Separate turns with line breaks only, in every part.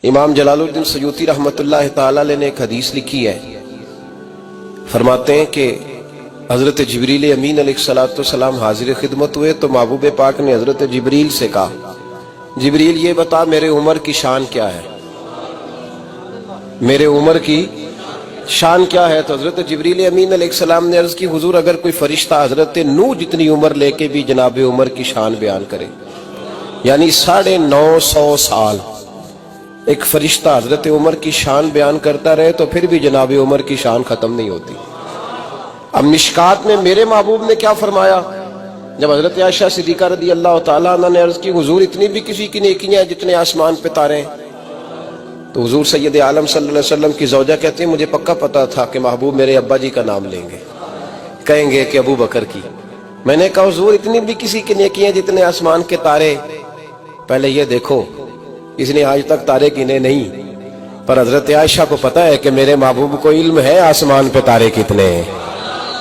امام جلال الدین سیوطی رحمۃ اللہ تعالی علیہ نے ایک حدیث لکھی ہے، فرماتے ہیں کہ حضرت جبریل امین علیہ السلام حاضر خدمت ہوئے تو محبوب پاک نے حضرت جبریل سے کہا، جبریل یہ بتا میرے عمر کی شان کیا ہے، میرے عمر کی شان کیا ہے؟ تو حضرت جبریل امین علیہ السلام نے عرض کی، حضور اگر کوئی فرشتہ حضرت نوح جتنی عمر لے کے بھی جناب عمر کی شان بیان کرے، یعنی 950 سال ایک فرشتہ حضرت عمر کی شان بیان کرتا رہے تو پھر بھی جناب عمر کی شان ختم نہیں ہوتی۔ اب مشکات میں میرے محبوب نے کیا فرمایا، جب حضرت عائشہ صدیقہ رضی اللہ تعالیٰ عنہ نے عرض کی، حضور اتنی بھی کسی کی نیکیاں ہیں جتنے آسمان پہ تارے ہیں؟ تو حضور سید عالم صلی اللہ علیہ وسلم کی زوجہ کہتے ہیں، مجھے پکا پتا تھا کہ محبوب میرے ابا جی کا نام لیں گے، کہیں گے کہ ابو بکر کی۔ میں نے کہا حضور اتنی بھی کسی کی نیکیاں جتنے آسمان کے تارے؟ پہلے یہ دیکھو اس نے آج تک تارے گنے نہیں، پر حضرت عائشہ کو پتا ہے کہ میرے محبوب کو علم ہے آسمان پہ تارے کتنے ہیں۔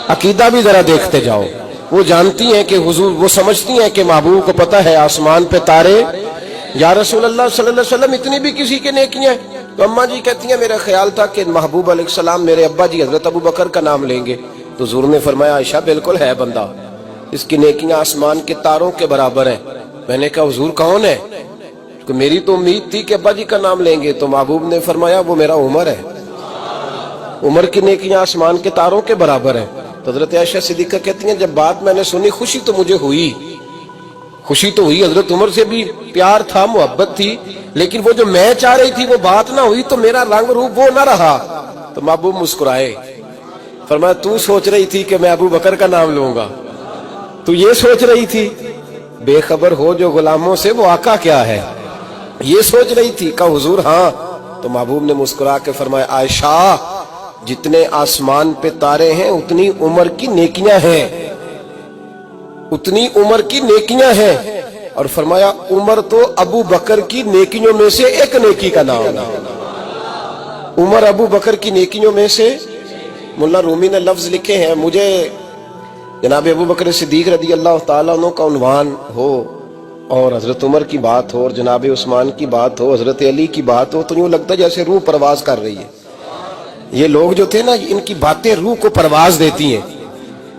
عقیدہ بھی ذرا دیکھتے جاؤ، وہ جانتی ہیں کہ حضور، وہ سمجھتی ہیں کہ محبوب کو پتا ہے آسمان پہ تارے۔ یا رسول اللہ صلی اللہ علیہ وسلم اتنی بھی کسی کے نیکیاں ہیں؟ تو اماں جی کہتی ہیں میرا خیال تھا کہ محبوب علیہ السلام میرے ابا جی حضرت ابو بکر کا نام لیں گے۔ تو حضور نے فرمایا، عائشہ بالکل ہے بندہ، اس کی نیکیاں آسمان کے تاروں کے برابر ہیں۔ میں نے کہا حضور کون ہے؟ کہ میری تو امید تھی کہ ابا جی کا نام لیں گے۔ تو محبوب نے فرمایا وہ میرا عمر ہے، عمر کی نیکیاں آسمان کے تاروں کے برابر ہیں۔ تو حضرت عائشہ صدیقہ کہتی ہیں جب بات میں نے سنی خوشی تو مجھے ہوئی، خوشی تو ہوئی، حضرت عمر سے بھی پیار تھا، محبت تھی، لیکن وہ جو میں چاہ رہی تھی وہ بات نہ ہوئی تو میرا رنگ روپ وہ نہ رہا۔ تو محبوب مسکرائے، فرمایا تو سوچ رہی تھی کہ میں ابو بکر کا نام لوں گا، تو یہ سوچ رہی تھی، بے خبر ہو جو غلاموں سے وہ آقا کیا ہے، یہ سوچ رہی تھی؟ کہا حضور ہاں۔ تو محبوب نے مسکرا کے فرمایا، عائشہ جتنے آسمان پہ تارے ہیں اتنی عمر کی نیکیاں ہیں، اتنی عمر کی نیکیاں ہیں۔ اور فرمایا عمر تو ابو بکر کی نیکیوں میں سے ایک نیکی کا نام، عمر ابو بکر کی نیکیوں میں سے۔ ملا رومی نے لفظ لکھے ہیں، مجھے جناب ابو بکر صدیق رضی اللہ تعالیٰ عنہ کا عنوان ہو اور حضرت عمر کی بات ہو اور جناب عثمان کی بات ہو، حضرت علی کی بات ہو، تو یوں لگتا ہے جیسے روح پرواز کر رہی ہے۔ یہ لوگ جو تھے نا، ان کی باتیں روح کو پرواز دیتی ہیں،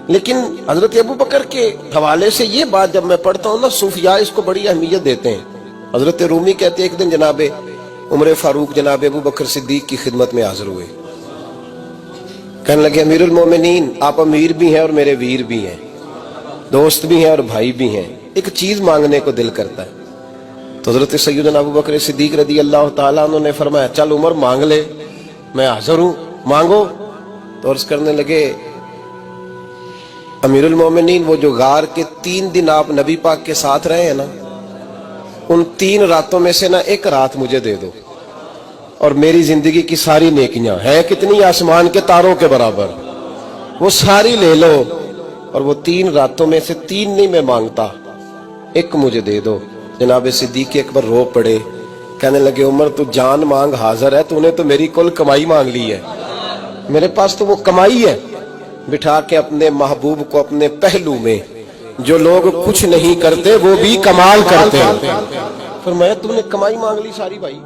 لیکن حضرت ابو بکر کے حوالے سے یہ بات جب میں پڑھتا ہوں نا، صوفیاء اس کو بڑی اہمیت دیتے ہیں۔ حضرت رومی کہتے ہیں ایک دن جناب عمر فاروق جناب ابو بکر صدیق کی خدمت میں حاضر ہوئے، کہنے لگے امیر المومنین آپ امیر بھی ہیں اور میرے ویر بھی ہیں، دوست بھی ہیں اور بھائی بھی ہیں، ایک چیز مانگنے کو دل کرتا ہے۔ تو حضرت سیدنا ابو بکر صدیق رضی اللہ تعالیٰ عنہ نے فرمایا چل عمر مانگ لے، میں حاضر ہوں، مانگو۔ تو عرض کرنے لگے امیر المومنین وہ جو غار کے 3 دن آپ نبی پاک کے ساتھ رہے ہیں نا، ان 3 راتوں میں سے نا ایک رات مجھے دے دو، اور میری زندگی کی ساری نیکیاں ہیں کتنی آسمان کے تاروں کے برابر، وہ ساری لے لو، اور وہ 3 راتوں میں سے 3 نہیں میں مانگتا، ایک مجھے دے دو۔ جناب صدیق اکبر رو پڑے، کہنے لگے عمر تو جان مانگ حاضر ہے، تو نے تو میری کل کمائی مانگ لی ہے، میرے پاس تو وہ کمائی ہے۔ بٹھا کے اپنے محبوب کو اپنے پہلو میں، جو لوگ کچھ نہیں کرتے وہ بھی کمال کرتے ہیں، فرمایا تم نے کمائی مانگ لی ساری بھائی۔